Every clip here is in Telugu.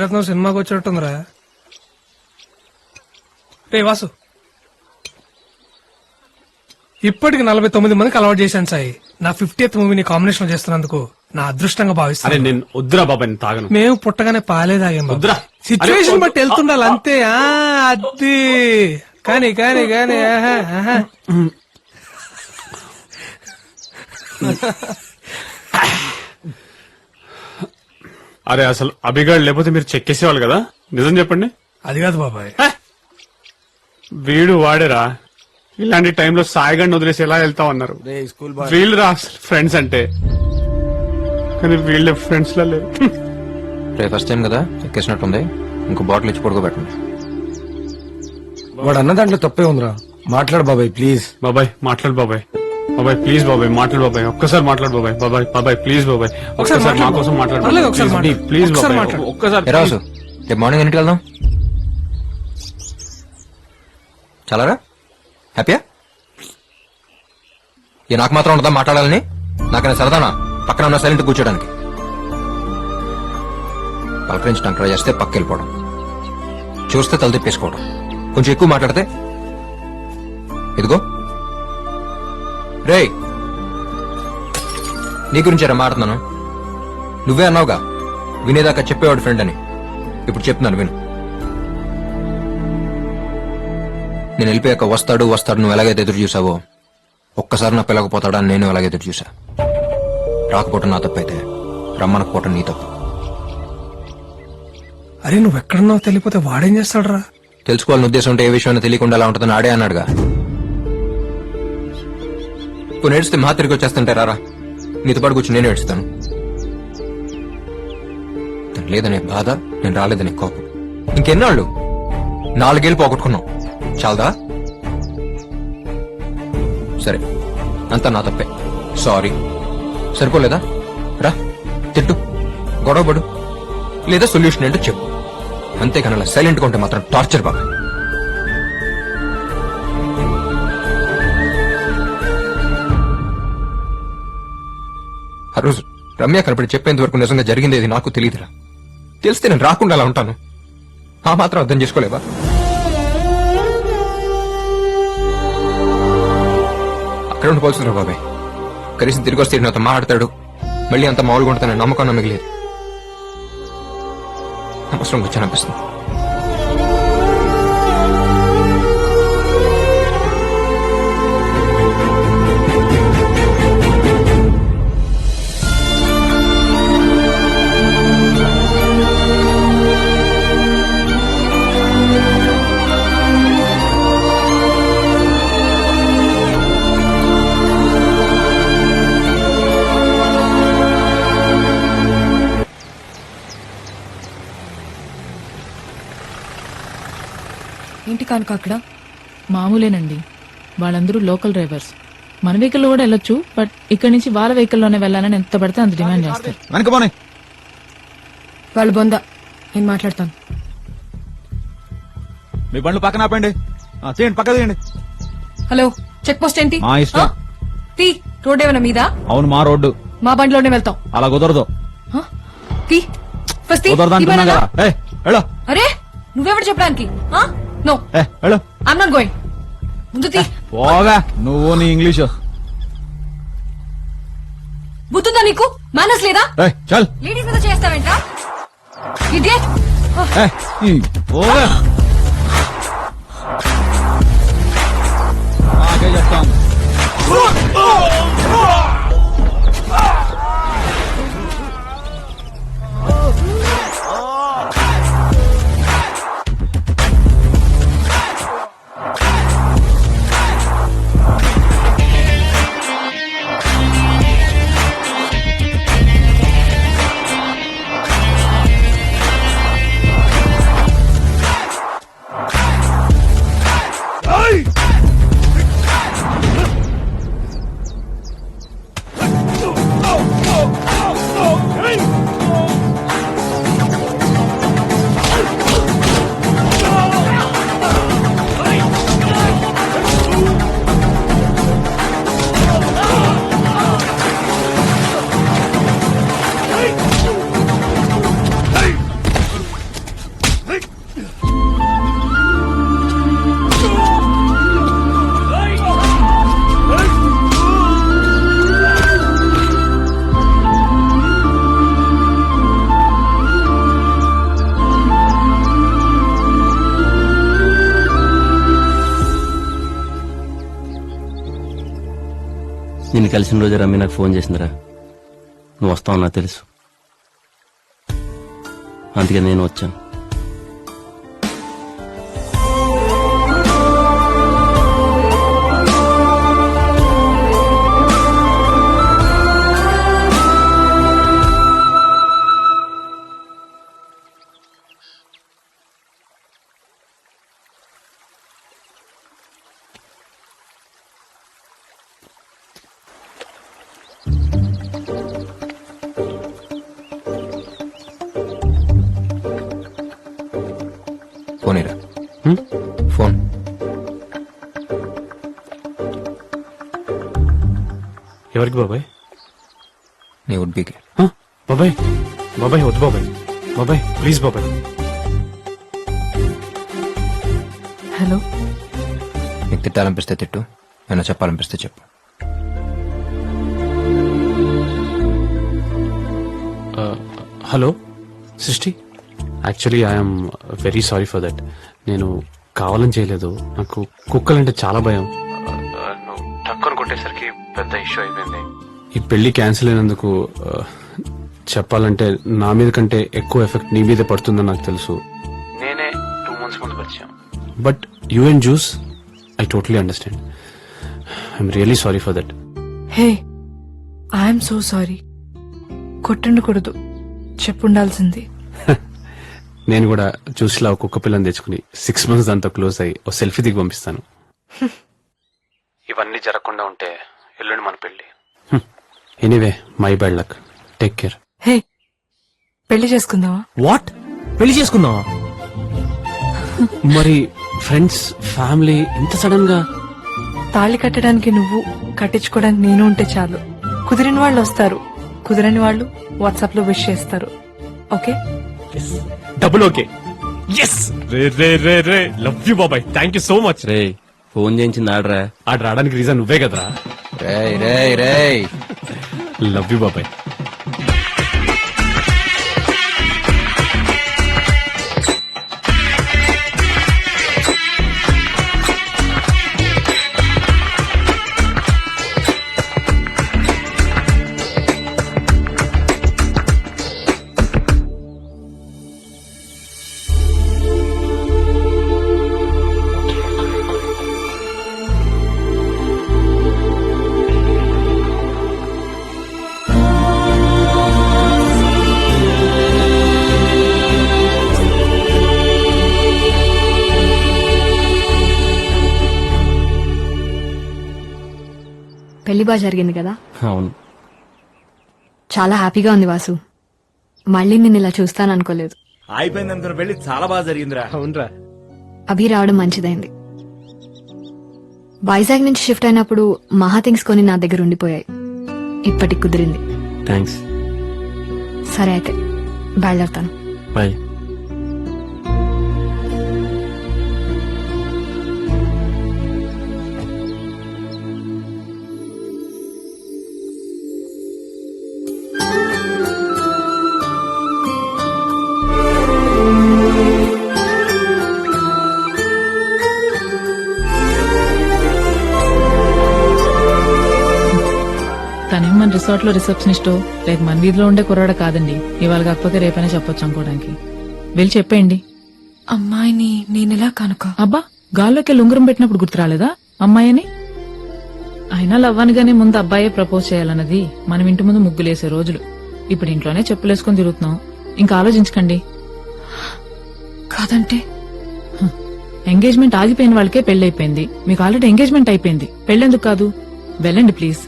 మణిరత్నం సినిమాకి వచ్చినట్టుందిరా. రే వాసు, ఇప్పటికి 49 మందికి అలవాటు చేశాను సాయి. నా 50th మూవీని కాంబినేషన్ చేస్తున్నందుకు నా అదృష్టంగా భావిస్తాను. నేను వద్దురా బాబాయ్, నేను తాగను. మేము పుట్టగానే పాలే తాగాం బాబు. వద్దురా. సిచ్యువేషన్ బట్టి వెళ్తుండాలి అంతే. అది కానీ కానీ కానీ ఆహా, ఆహా. అరే అసలు అభిగాడు లేకపోతే మీరు చెక్కేసేవాళ్ళు కదా, నిజం చెప్పండి. అది కాదు బాబాయ్, వీడు వాడేరా. ఇలాంటి టైంలో సాయిగాడిని వదిలేసి ఎలా వెళ్తావు అన్నారు. వీళ్ళు రా ఫ్రెండ్స్ అంటే, కానీ వీళ్ళే ఫ్రెండ్స్ లా లేరు. రేపు ఫస్ట్ టైం కదా ఎక్కేసినట్టుంది, ఇంకో బాటిల్ ఇచ్చి పడుకోబెట్టండి. వాడు అన్న దాంట్లో తప్పే ఉందిరా. మాట్లాడు బాబాయ్ ప్లీజ్. బాబాయ్ మాట్లాడు బాబాయ్. బాబాయ్ ప్లీజ్ బాబాయ్ మాట్లాడు బాబాయ్. ఒక్కసారి మాట్లాడు బాబాయ్. బాబాయ్ బాబాయ్ ప్లీజ్ బాబాయ్ ఒక్కసారి మా కోసం మాట్లాడు. పర్లేదు, ఒకసారి మాట్లాడు. ప్లీజ్ ఒకసారి బాబాయ్ మాట్లాడు. ఒక్కసారి. రాసు రేపు మార్నింగ్ ఎన్నింటికి వెళ్దాం? చాలారా? హ్యాపీయా? ఏ నాకు మాత్రం ఉండదా మాట్లాడాలని? నాకైనా సరదానా పక్కన ఉన్న సైలెంట్ కూర్చోడానికి? పలకరించడానికి ట్రై చేస్తే పక్క వెళ్ళిపోవడం, చూస్తే తల తిప్పేసుకోవడం, కొంచెం ఎక్కువ మాట్లాడితే ఇదిగో రేయ్ నీ గురించారా మాట్లాడుతున్నాను. నువ్వే అన్నావుగా వినేదాకా చెప్పేవాడు ఫ్రెండ్ అని. ఇప్పుడు చెప్తున్నాను విను. నేను వెళ్ళిపోయాక వస్తాడు వస్తాడు నువ్వు ఎలాగైతే ఎదురు చూసావో, ఒక్కసారి నా పిల్లకపోతాడా అని నేను ఎలాగైతే ఎదురు చూసా. రాకపోవటం నా తప్పైతే రమ్మనకపోవటం నీ తప్పు. అరే నువ్వు ఎక్కడున్నావు తెలియపోతే వాడేం చేస్తాడు రా? తెలుసుకోవాలని ఉద్దేశం ఉంటే ఏ విషయం తెలియకుండా అలా ఉంటుందని ఆడే అన్నాడుగా. ఇప్పుడు నేడిస్తే మా తిరిగి వచ్చేస్తుంటే రారా, నీతో పాటు కూర్చొని నేను ఏడుస్తాను. తను లేదనే బాధ, నేను రాలేదనే కోపం. ఇంకెన్నాళ్ళు 4 ఏళ్ళు పోగొట్టుకున్నాం, చాలదా? సరే అంతా నా తప్పే, సారీ. సరిపోలేదా? రా తిట్టు, గొడవపడు, లేదా సొల్యూషన్ ఏంటో చెప్పు. అంతేకాని అలా సైలెంట్గా ఉంటే మాత్రం టార్చర్ బాగా. ఆ రోజు రమ్య కనపడి చెప్పేంత వరకు నిజంగా జరిగింది ఏది నాకు తెలియదురా. తెలిస్తే నేను రాకుండా అలా ఉంటాను. ఆ మాత్రం అర్థం చేసుకోలేవా? అక్కడ ఉండిపోల్సిందిరా బాబాయ్. కనీసం తిరిగి వస్తే నాతో మాట్లాడతాడు, మళ్ళీ అంత మామూలుగా ఉంటానని నమ్మకం మిగిలేదు. అవసరం వచ్చాను అనిపిస్తుంది. ఏంటి కానుక అక్కడ? మామూలేనండి, వాళ్ళందరూ లోకల్ డ్రైవర్స్. మన వెహికల్లో కూడా వెళ్ళొచ్చు, బట్ ఇక్కడి నుంచి వాళ్ళ వెహికల్లోనే వెళ్ళాలని ఎంత పడితే అంత డిమాండ్ చేస్తారు. వాళ్ళు బొంద, నేను మాట్లాడతాను. మీ బండ్లు పక్కన ఆపండి, తీయండి, పక్క తీయండి. హలో, చెక్ పోస్ట్ ఏంటి? మా ఇష్టం. తీ, రోడ్ ఏమైనా మీద? అవును మా రోడ్డు. మా బండిలోనే వెళ్తాం. అలా కుదరదు. తీ, ఫస్ట్ తీ. కుదరదు అంటున్నా కదా. వెళ్ళు. అరే నువ్వెవరు చెప్పడానికి? నో, వెళ్ళు. I'm not going. ముందు తీ. పోగా నువ్వు నీ ఇంగ్లీషు. బుద్ధుందా నీకు? మేనర్స్ లేదా? చల్. లేడీస్ మీద చేస్తావేంట? ఇడియట్. పోగా మాకే చెప్తాం. నిన్ను కలిసిన రోజు రమ్మి నాకు ఫోన్ చేసిందిరా. నువ్వు వస్తావు నాకు తెలుసు, అందుకే నేను వచ్చాను. ఫోన్ ఇరా. ఫోన్ ఎవరికి బాబాయ్? నీ వుడ్బీకి. బాబాయ్ బాబాయ్ వద్దు బాబాయ్, బాబాయ్ ప్లీజ్ బాబాయ్. హలో, నీకు తిట్టాలనిపిస్తే తిట్టు, ఏమైనా చెప్పాలనిపిస్తే చెప్పు. హలో సృష్టి, actually I'm very sorry for that. నేను కావాలని చేయలేదు. నాకు కుక్కలంటే చాలా భయం. నువ్వు టక్కని కొట్టేసరికి పెద్ద ఇష్యూ అయిపోయింది. ఈ పెళ్లి క్యాన్సిల్ అయినందుకు చెప్పాలంటే నా మీద కంటే ఎక్కువ ఎఫెక్ట్ నీ మీదే పడుతుందని నాకు తెలుసు. నేనే 2 months ముందు పరిచయం. But you and juice I totally understand. I'm really sorry for that. Hey, I'm so sorry. కొట్టుండకూడదు, చెప్పుండాల్సింది. నేను కూడా చూసిలా కుక్క పిల్లని తెచ్చుకుని 6 months దాంతో క్లోజ్ అయ్యి ఓ సెల్ఫీ దిగి పంపిస్తాను. ఇవన్నీ జరగకుండా ఉంటే ఎల్లుండి మన పెళ్లి. Anyway, my bad luck. Take care. Hey, పెళ్లి చేసుకుందావా? వాట్? పెళ్లి చేసుకుందావా? మరి ఫ్రెండ్స్, ఫ్యామిలీ ఇంత సడన్ గా? తాళి కట్టడానికి నువ్వు, కట్టించుకోవడానికి నేను ఉంటే చాలు. కుదిరిన వాళ్ళు వస్తారు, కుదిరని వాళ్ళు వాట్సాప్ లో విష్ చేస్తారు. ఓకే? Double okay. ఎస్. రే రే రే రే, లవ్ యూ బాబాయ్, థ్యాంక్ యూ సో మచ్. రే, ఫోన్ చేయించింది ఆడరా. ఆడ రావడానికి రీజన్ నువ్వే కదరా. రేయ్ రేయ్ రేయ్, లవ్ యూ బాబాయ్. పెళ్లి బాగా జరిగింది కదా? అవును, చాలా హ్యాపీగా ఉంది వాసు. మళ్ళీ నేను ఇలా చూస్తాను అనుకోలేదు. అయిపోయింది అనుకున్న పెళ్లి చాలా బాగా జరిగిందిరా. అవునరా. అభి రావడం మంచిదైంది. వైజాగ్ నుంచి షిఫ్ట్ అయినప్పుడు మహా థింగ్స్ కొని నా దగ్గర ఉండిపోయాయి. ఇప్పటికి కుదిరింది. థ్యాంక్స్. సరే అయితే బయలుదేరుతాను. బాయ్. తనేం మన రిసార్ట్ లో రిసెప్షనిస్టో లేక మన వీధిలో ఉండే కుర్రాడ కాదండి. ఇవాళ కాకపోతే రేపైనా చెప్పొచ్చు అనుకోవడానికి. వెళ్ళి చెప్పేయండి. అమ్మాయిని నేనెలా కనుక? అబ్బా, గాల్లోకి ఉంగరం పెట్టినప్పుడు గుర్తు రాలేదా అమ్మాయిని? అయినా లవ్వనిగానే ముందు అబ్బాయే ప్రపోజ్ చేయాలన్నది మనం ఇంటి ముందు ముగ్గులేసే రోజులు. ఇప్పుడు ఇంట్లోనే చెప్పులేసుకొని తిరుగుతున్నాం. ఇంకా ఆలోచించకండి. కాదంటే ఎంగేజ్మెంట్ ఆగిపోయిన వాళ్ళకే పెళ్లైపోయింది. మీకు ఆల్రెడీ ఎంగేజ్మెంట్ అయిపోయింది. పెళ్ళెందుకు కాదు? వెళ్ళండి ప్లీజ్.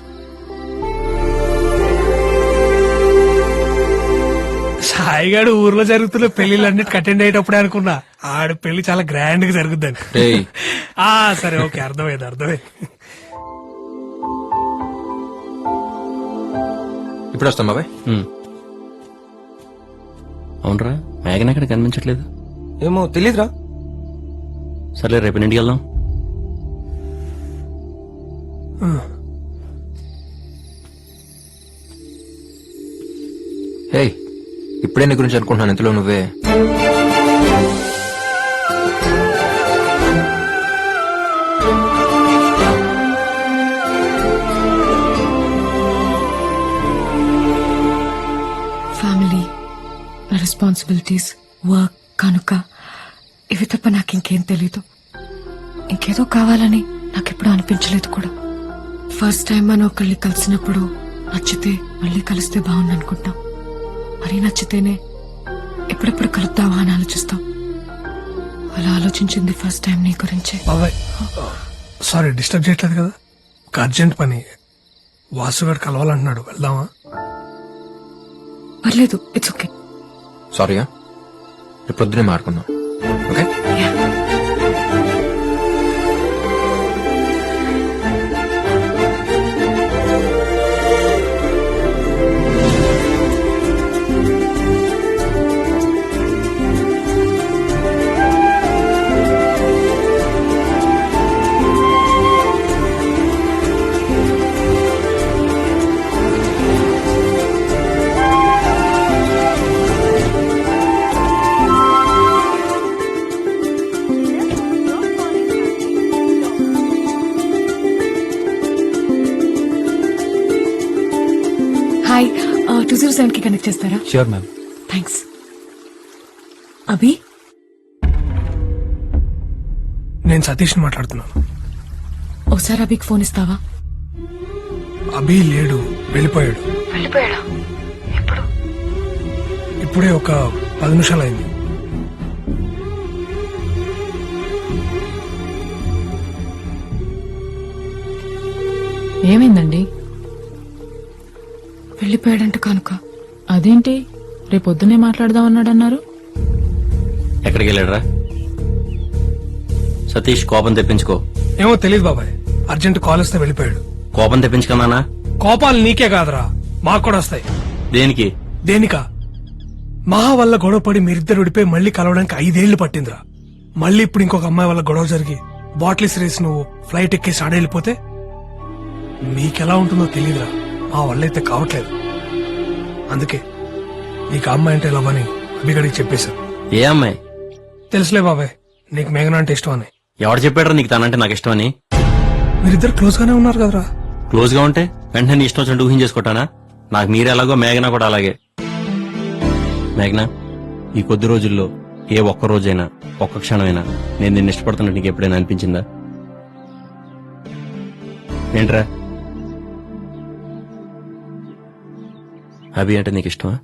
సాయిగాడు ఊర్లో జరుగుతున్న పెళ్లిళ్ళన్నిటికి అటెండ్ అయ్యేటప్పుడే అనుకున్నా ఆడు పెళ్లి చాలా గ్రాండ్ గా జరుగుద్దని. రేయ్, సరే ఓకే, అర్థమైంది. ఇప్పుడు వస్తాం బాబాయ్. అవునరా, మేఘన ఎక్కడ కనిపించట్లేదు. ఏమో తెలీదురా. సర్లే, రేపు ఇంటికి వెళ్దాం. హే, ఇప్పుడే నీ గురించి అనుకుంటున్నాను, ఇంతలో నువ్వే. రెస్పాన్సిబిలిటీస్, వర్క్, కనుక ఇవి తప్ప నాకు ఇంకేం తెలీదు. ఇంకేదో కావాలని నాకెప్పుడు అనిపించలేదు కూడా. ఫస్ట్ టైం మనం ఒకళ్ళని కలిసినప్పుడు నచ్చితే మళ్ళీ కలిస్తే బాగుంది అనుకుంటాం. మరీ నచ్చితేనే ఎప్పుడెప్పుడు కలుద్దావా అని ఆలోచిస్తాం. అలా ఆలోచించింది ఫస్ట్ టైం నీ గురించే. బాబాయ్ సారీ డిస్టర్బ్ చేయట్లేదు కదా, ఒక అర్జెంట్ పని. వాసుగాడు కలవాలంటున్నాడు, వెళ్దామా? పర్లేదు, ఇట్స్ ఓకే. సారీయా, రేపు పొద్దునే మారుకుందాం. ఓకే. హాయ్, 207 కి కనెక్ట్ చేస్తారా? Sure ma'am. థ్యాంక్స్. అభి, నేను సతీష్ మాట్లాడుతున్నాను. ఒకసారి అభికి ఫోన్ ఇస్తావా? అభి లేడు, వెళ్ళిపోయాడు. వెళ్ళిపోయాడా? ఎప్పుడు? ఇప్పుడే ఒక 10 నిమిషాలు అయింది. ఏమైందండి? వెళ్ళిపోయాడంట కనుక. అదేంటి రేపొద్దునే మాట్లాడదాం అన్నాడన్నారు? ఎక్కడికి వెళ్ళాడరా? సతీష్, కోపం తెప్పించుకో. ఏమో తెలియదు బాబాయ్, అర్జెంట్ కాల్ వస్తే వెళ్ళిపోయాడు. కోపం తెప్పించుకున్నానా? కోపాలు నీకే కాదురా, మాకు కూడా వస్తాయి. దేనికి? దేనికా? మహా వల్ల గొడవపడి మీరిద్దరు విడిపోయి మళ్ళీ కలవడానికి 5 ఏళ్లు పట్టిందిరా. మళ్ళీ ఇప్పుడు ఇంకొక అమ్మాయి వల్ల గొడవ జరిగి బాటిల్స్ రేసి నువ్వు ఫ్లైట్ ఎక్కేసి ఆడెళ్ళిపోతే మీకెలా ఉంటుందో తెలియదురా. మా వల్ల అయితే కావట్లేదు. అందుకే నీకు ఆ అమ్మాయి అంటే లవ్ అని అభిగడికి చెప్పేశాను. ఏ అమ్మాయి? తెలుసులే బాబాయ్, నీకు మేఘన అంటే ఇష్టం అని. ఎవడు చెప్పాడ్రా నీకు తనంటే నాకు ఇష్టం అని? మీరిద్దరు క్లోజ్ గానే ఉన్నారు కదరా. క్లోజ్ గా ఉంటే వెంటనే నీ ఇష్టం వచ్చినట్టు ఊహించేసుకుంటానా? నాకు మీరు ఎలాగో మేఘనా కూడా అలాగే. మేఘనా, ఈ కొద్ది రోజుల్లో ఏ ఒక్క రోజైనా, ఒక్క క్షణమైనా నేను నిన్ను ఇష్టపడుతున్నట్టు నీకు ఎప్పుడైనా అనిపించిందా? ఏంట్రా, అభి అంటే నీకు ఇష్టమా?